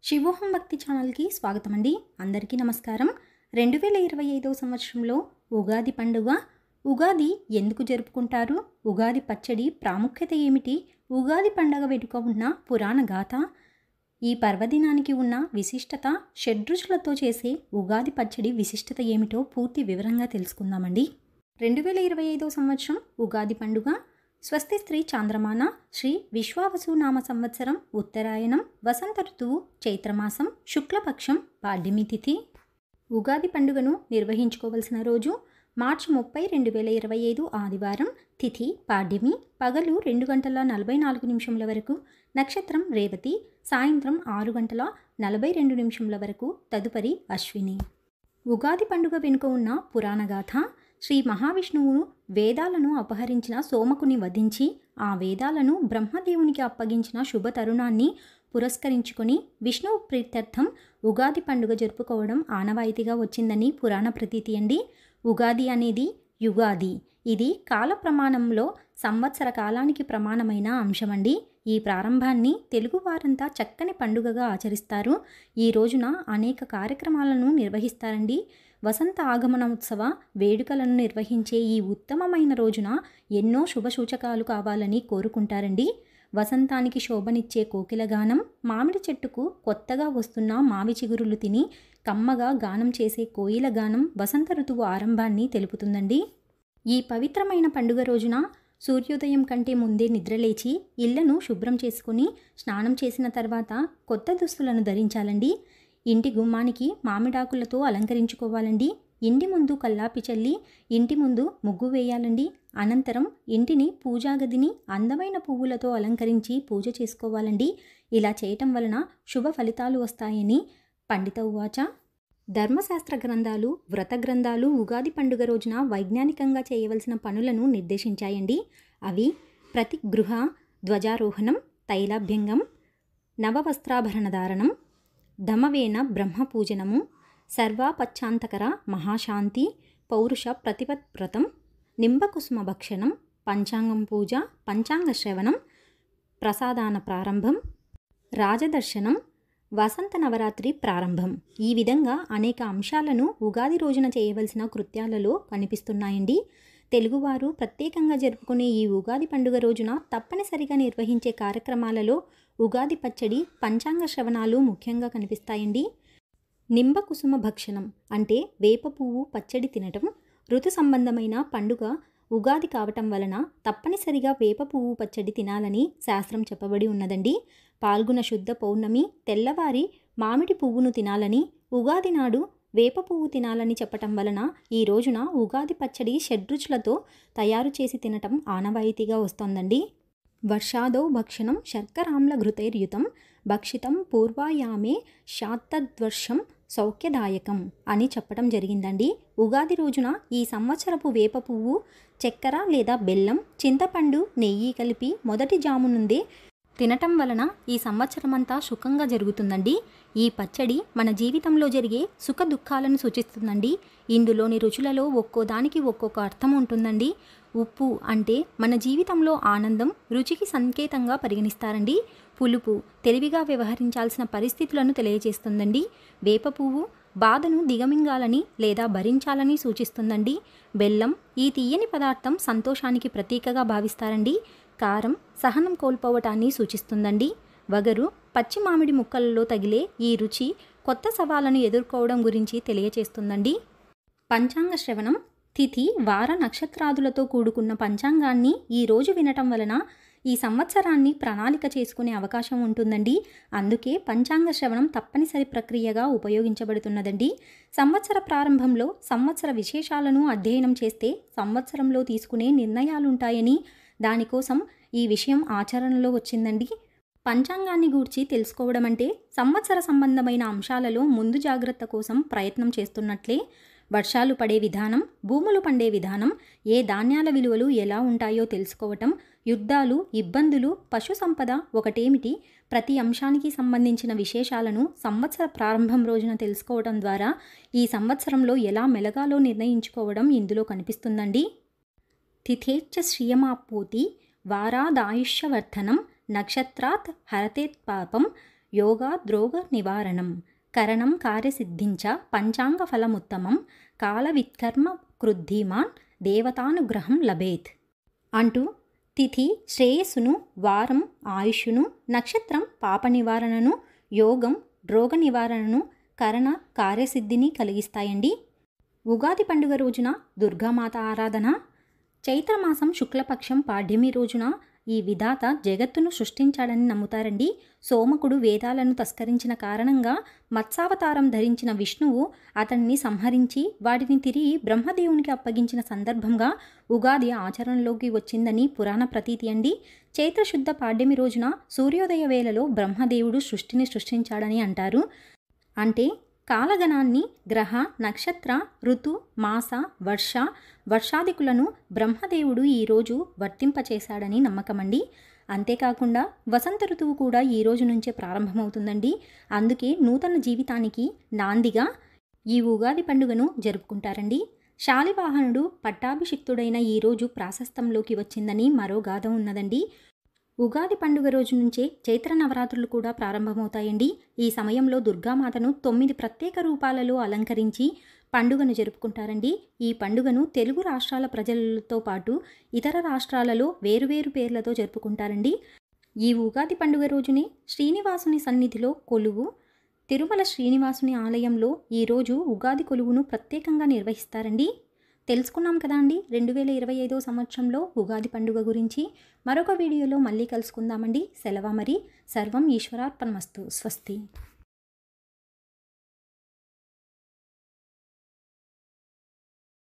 శివోహం భక్తి ఛానల్కి స్వాగతం అండి. అందరికీ నమస్కారం. 2025 సంవత్సరంలో ఉగాది పండుగ. ఉగాది ఎందుకు జరుపుకుంటారు? ఉగాది పచ్చడి ప్రాముఖ్యత ఏమిటి? ఉగాది పండుగ వెనుక ఉన్న పురాణ గాథ, ఈ పర్వదినానికి ఉన్న విశిష్టత, షడ్రుచులతో చేసే ఉగాది పచ్చడి విశిష్టత ఏమిటో పూర్తి వివరంగా తెలుసుకుందామండి. 2025 సంవత్సరం ఉగాది పండుగ స్వస్తి స్త్రీ చాంద్రమాన శ్రీ విశ్వావసునామ సంవత్సరం ఉత్తరాయణం వసంత ఋతువు చైత్రమాసం శుక్లపక్షం పాడ్యమి తిథి. ఉగాది పండుగను నిర్వహించుకోవలసిన రోజు మార్చి 30, 2025 ఆదివారం. తిథి పాడ్యమి. పగలు 2:44 వరకు. నక్షత్రం రేవతి. సాయంత్రం 6:42 వరకు. తదుపరి అశ్విని. ఉగాది పండుగ వెనుక ఉన్న పురాణగాథ. శ్రీ మహావిష్ణువును వేదాలను అపహరించిన సోమకుని వధించి ఆ వేదాలను బ్రహ్మదేవునికి అప్పగించిన శుభ తరుణాన్ని పురస్కరించుకొని విష్ణువు ప్రీత్యర్థం ఉగాది పండుగ జరుపుకోవడం ఆనవాయితీగా వచ్చిందని పురాణ ప్రతీతి అండి. ఉగాది అనేది యుగాది. ఇది కాల ప్రమాణంలో సంవత్సర కాలానికి ప్రమాణమైన అంశమండి. ఈ ప్రారంభాన్ని తెలుగువారంతా చక్కని పండుగగా ఆచరిస్తారు. ఈ రోజున అనేక కార్యక్రమాలను నిర్వహిస్తారండి. వసంత ఆగమనోత్సవ వేడుకలను నిర్వహించే ఈ ఉత్తమమైన రోజున ఎన్నో శుభసూచకాలు కావాలని కోరుకుంటారండి. వసంతానికి శోభనిచ్చే కోకిల గానం, మామిడి చెట్టుకు కొత్తగా వస్తున్న మావి చిగురులు తిని కమ్మగా గానం చేసే కోయిల గానం వసంత ఋతువు ఆరంభాన్ని తెలుపుతుందండి. ఈ పవిత్రమైన పండుగ రోజున సూర్యోదయం కంటే ముందే నిద్రలేచి ఇళ్లను శుభ్రం చేసుకుని స్నానం చేసిన తర్వాత కొత్త దుస్తులను ధరించాలండి. ఇంటి గుమ్మానికి మామిడాకులతో అలంకరించుకోవాలండి. ఇంటి ముందు కల్లాపి చల్లి ఇంటి ముందు ముగ్గు వేయాలండి. అనంతరం ఇంటిని పూజాగదిని అందమైన పువ్వులతో అలంకరించి పూజ చేసుకోవాలండి. ఇలా చేయటం వలన శుభ ఫలితాలు వస్తాయని పండిత ఉవాచ. ధర్మశాస్త్ర గ్రంథాలు, వ్రత గ్రంథాలు ఉగాది పండుగ రోజున వైజ్ఞానికంగా చేయవలసిన పనులను నిర్దేశించాయండి. అవి ప్రతి గృహ ధ్వజారోహణం, తైలాభ్యంగం, నవవస్త్రాభరణ ధారణం, ధమవేన బ్రహ్మపూజనము, సర్వాపచ్చాంతకర మహాశాంతి, పౌరుష ప్రతిపత్వ్రతం, నింబకుసుమ భక్షణం, పంచాంగం పూజ, పంచాంగ శ్రవణం, ప్రసాదాన ప్రారంభం, రాజదర్శనం, వసంత నవరాత్రి ప్రారంభం. ఈ విధంగా అనేక అంశాలను ఉగాది రోజున చేయవలసిన కృత్యాలలో కనిపిస్తున్నాయండి. తెలుగువారు ప్రత్యేకంగా జరుపుకునే ఈ ఉగాది పండుగ రోజున తప్పనిసరిగా నిర్వహించే కార్యక్రమాలలో ఉగాది పచ్చడి, పంచాంగ శ్రవణాలు ముఖ్యంగా కనిపిస్తాయండి. నింబకుసుమ భక్షణం అంటే వేప పువ్వు పచ్చడి తినటం. ఋతు సంబంధమైన పండుగ ఉగాది కావటం వలన తప్పనిసరిగా వేప పువ్వు పచ్చడి తినాలని శాస్త్రం చెప్పబడి ఉన్నదండి. పాల్గొన శుద్ధ పౌర్ణమి తెల్లవారి మామిడి పువ్వును తినాలని, ఉగాది నాడు వేప పువ్వు తినాలని చెప్పటం వలన ఈ రోజున ఉగాది పచ్చడి షడ్రుచులతో తయారు చేసి తినటం ఆనవాయితీగా వస్తోందండి. వర్షాదౌ భక్షణం శర్కరామ్ల ఘృతైర్యుతం భక్షితం పూర్వాయామే శాత్తద్వర్షం సౌఖ్యదాయకం అని చెప్పడం జరిగిందండి. ఉగాది రోజున ఈ సంవత్సరపు వేప పువ్వు, చక్కెర లేదా బెల్లం, చింతపండు, నెయ్యి కలిపి మొదటి జాము నుండే తినటం వలన ఈ సంవత్సరమంతా సుఖంగా జరుగుతుందండి. ఈ పచ్చడి మన జీవితంలో జరిగే సుఖ దుఃఖాలను సూచిస్తుందండి. ఇందులోని రుచులలో ఒక్కో దానికి ఒక్కొక్క అర్థం ఉంటుందండి. ఉప్పు అంటే మన జీవితంలో ఆనందం, రుచికి సంకేతంగా పరిగణిస్తారండి. పులుపు తెలివిగా వ్యవహరించాల్సిన పరిస్థితులను తెలియజేస్తుందండి. వేప పువ్వు బాధను దిగమింగాలని లేదా భరించాలని సూచిస్తుందండి. బెల్లం ఈ తీయని పదార్థం సంతోషానికి ప్రతీకగా భావిస్తారండి. కారం సహనం కోల్పోవటాన్ని సూచిస్తుందండి. వగరు పచ్చి మామిడి ముక్కలలో తగిలే ఈ రుచి కొత్త సవాళ్ళను ఎదుర్కోవడం గురించి తెలియచేస్తుందండి. పంచాంగ శ్రవణం తిథి, వార, నక్షత్రాదులతో కూడుకున్న పంచాంగాన్ని ఈ రోజు వినటం వలన ఈ సంవత్సరాన్ని ప్రణాళిక చేసుకునే అవకాశం ఉంటుందండి. అందుకే పంచాంగ శ్రవణం తప్పనిసరి ప్రక్రియగా ఉపయోగించబడుతున్నదండి. సంవత్సర ప్రారంభంలో సంవత్సర విశేషాలను అధ్యయనం చేస్తే సంవత్సరంలో తీసుకునే నిర్ణయాలుంటాయని, దానికోసం ఈ విషయం ఆచరణలో వచ్చిందండి. పంచాంగాన్ని గూర్చి తెలుసుకోవడం అంటే సంవత్సర సంబంధమైన అంశాలలో ముందు జాగ్రత్త కోసం ప్రయత్నం చేస్తున్నట్లే. వర్షాలు పడే విధానం, భూములు పండే విధానం, ఏ ధాన్యాల విలువలు ఎలా ఉంటాయో తెలుసుకోవటం, యుద్ధాలు, ఇబ్బందులు, పశు సంపద ఒకటేమిటి, ప్రతి అంశానికి సంబంధించిన విశేషాలను సంవత్సర ప్రారంభం రోజున తెలుసుకోవడం ద్వారా ఈ సంవత్సరంలో ఎలా మెలగాలో నిర్ణయించుకోవడం ఇందులో కనిపిస్తుందండి. తిథేచ్చ శ్రియమాప్నోతి వారాదాయుష్యవర్ధనం నక్షత్రాత్ హరతేత్ పాపం యోగా ద్రోగ నివారణం కరణం కార్యసిద్ధించ పంచాంగ ఫలముత్తమం కాల విత్కర్మ కృద్ధిమాన్ దేవతానుగ్రహం లభేత్ అంటూ తిథి శ్రేయస్సును, వారం ఆయుష్ను, నక్షత్రం పాప నివారణను, యోగం రోగ నివారణను, కరణ కార్యసిద్ధిని కలిగిస్తాయండి. ఉగాది పండుగ రోజున దుర్గామాత ఆరాధన. చైత్రమాసం శుక్లపక్షం పాడ్యమి రోజున ఈ విధాత జగత్తును సృష్టించాడని నమ్ముతారండి. సోమకుడు వేదాలను తస్కరించిన కారణంగా మత్స్యావతారం ధరించిన విష్ణువు అతన్ని సంహరించి వాటిని తిరిగి బ్రహ్మదేవునికి అప్పగించిన సందర్భంగా ఉగాది ఆచరణలోకి వచ్చిందని పురాణ ప్రతీతి అండి. చైత్రశుద్ధ పాడ్యమి రోజున సూర్యోదయ వేళలో బ్రహ్మదేవుడు సృష్టిని సృష్టించాడని అంటారు. అంటే కాలగణాన్ని గ్రహ, నక్షత్ర, ఋతు, మాస, వర్షాదికులను బ్రహ్మదేవుడు ఈరోజు వర్తింపచేశాడని నమ్మకమండి. అంతేకాకుండా వసంత ఋతువు కూడా ఈ రోజు నుంచే ప్రారంభమవుతుందండి. అందుకే నూతన జీవితానికి నాందిగా ఈ ఉగాది పండుగను జరుపుకుంటారండి. శాలివాహనుడు పట్టాభిషిక్తుడైన ఈరోజు ప్రాశస్తంలోకి వచ్చిందని మరో గాథ ఉన్నదండి. ఉగాది పండుగ రోజు నుంచే చైత్ర నవరాత్రులు కూడా ప్రారంభమవుతాయండి. ఈ సమయంలో దుర్గామాతను 9 ప్రత్యేక రూపాలలో అలంకరించి పండుగను జరుపుకుంటారండి. ఈ పండుగను తెలుగు రాష్ట్రాల ప్రజలతో పాటు ఇతర రాష్ట్రాలలో వేరువేరు పేర్లతో జరుపుకుంటారండి. ఈ ఉగాది పండుగ రోజునే శ్రీనివాసుని సన్నిధిలో కొలువు తిరుమల శ్రీనివాసుని ఆలయంలో ఈరోజు ఉగాది కొలువును ప్రత్యేకంగా నిర్వహిస్తారండి. తెలుసుకున్నాం కదా అండి 2025 సంవత్సరంలో ఉగాది పండుగ గురించి. మరొక వీడియోలో మళ్ళీ కలుసుకుందామండి. సెలవు మరి. సర్వం ఈశ్వరార్పణమస్తు. స్వస్తి.